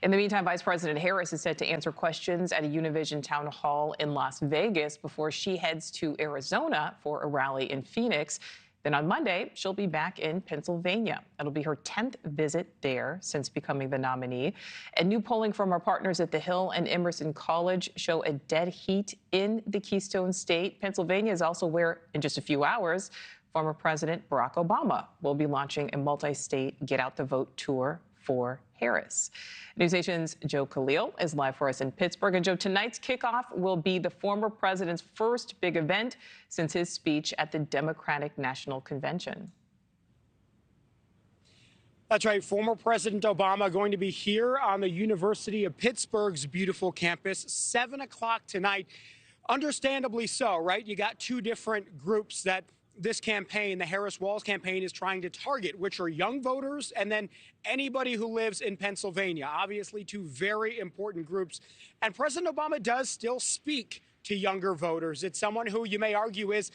In the meantime, Vice President Harris is set to answer questions at a Univision town hall in Las Vegas before she heads to Arizona for a rally in Phoenix. Then on Monday, she'll be back in Pennsylvania. It'll be her 10th visit there since becoming the nominee. And new polling from our partners at The Hill and Emerson College show a dead heat in the Keystone State. Pennsylvania is also where, in just a few hours, former President Barack Obama will be launching a multi-state Get Out the Vote tour for Harris. NewsNation's Joe Connell is live for us in Pittsburgh. And Joe, tonight's kickoff will be the former president's first big event since his speech at the Democratic National Convention. That's right. Former President Obama going to be here on the University of Pittsburgh's beautiful campus, 7 o'clock tonight. Understandably so, right? You got two different groups that this campaign, the Harris-Walz campaign, is trying to target, which are young voters and then anybody who lives in Pennsylvania. Obviously, two very important groups. And President Obama does still speak to younger voters. It's someone who you may argue is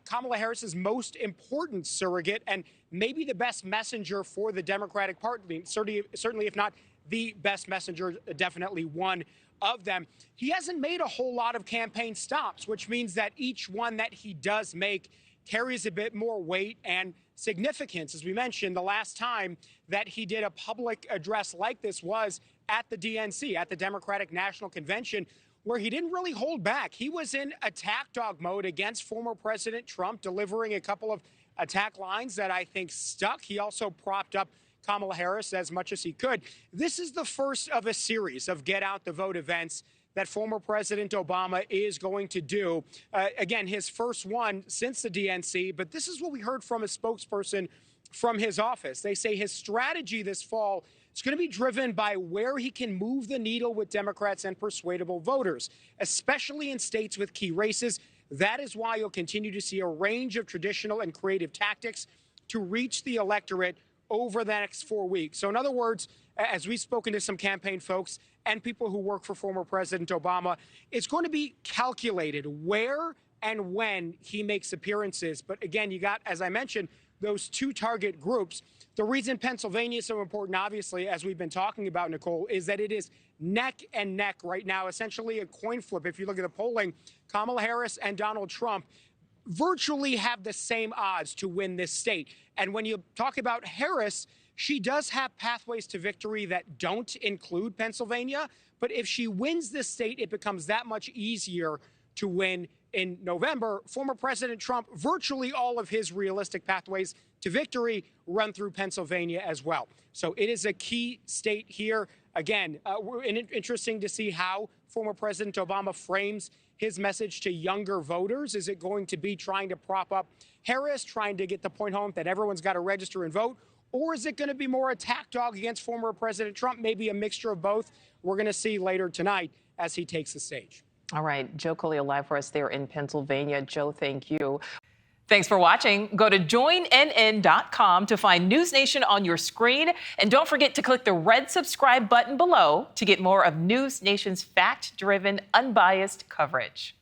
Kamala Harris's most important surrogate and maybe the best messenger for the Democratic Party. Certainly, if not the best messenger, definitely one of them. He hasn't made a whole lot of campaign stops, which means that each one that he does make carries a bit more weight and significance. As we mentioned, the last time that he did a public address like this was at the DNC, at the Democratic National Convention, where he didn't really hold back. He was in attack dog mode against former President Trump, delivering a couple of attack lines that I think stuck. He also propped up Kamala Harris as much as he could. This is the first of a series of Get Out the Vote events that former President Obama is going to do. Again, his first one since the DNC, but this is what we heard from a spokesperson from his office. They say his strategy this fall is going to be driven by where he can move the needle with Democrats and persuadable voters, especially in states with key races. That is why you'll continue to see a range of traditional and creative tactics to reach the electorate over the next 4 weeks. So in other words, as we've spoken to some campaign folks and people who work for former President Obama, it's going to be calculated where and when he makes appearances. But again, you got, as I mentioned, those two target groups. The reason Pennsylvania is so important, obviously, as we've been talking about, Nichole, is that it is neck and neck right now, essentially a coin flip. If you look at the polling, Kamala Harris and Donald Trump virtually have the same odds to win this state. And when you talk about Harris, she does have pathways to victory that don't include Pennsylvania. But if she wins this state, it becomes that much easier to win in November. Former President Trump, virtually all of his realistic pathways to victory run through Pennsylvania as well. So it is a key state here. Again, interesting to see how former President Obama frames his message to younger voters. Is it going to be trying to prop up Harris, trying to get the point home that everyone's got to register and vote? Or is it going to be more attack dog against former President Trump? Maybe a mixture of both. We're going to see later tonight as he takes the stage. All right. Joe Connell live for us there in Pennsylvania. Joe, thank you. Thanks for watching. Go to joinnn.com to find NewsNation on your screen. And don't forget to click the red subscribe button below to get more of NewsNation's fact-driven, unbiased coverage.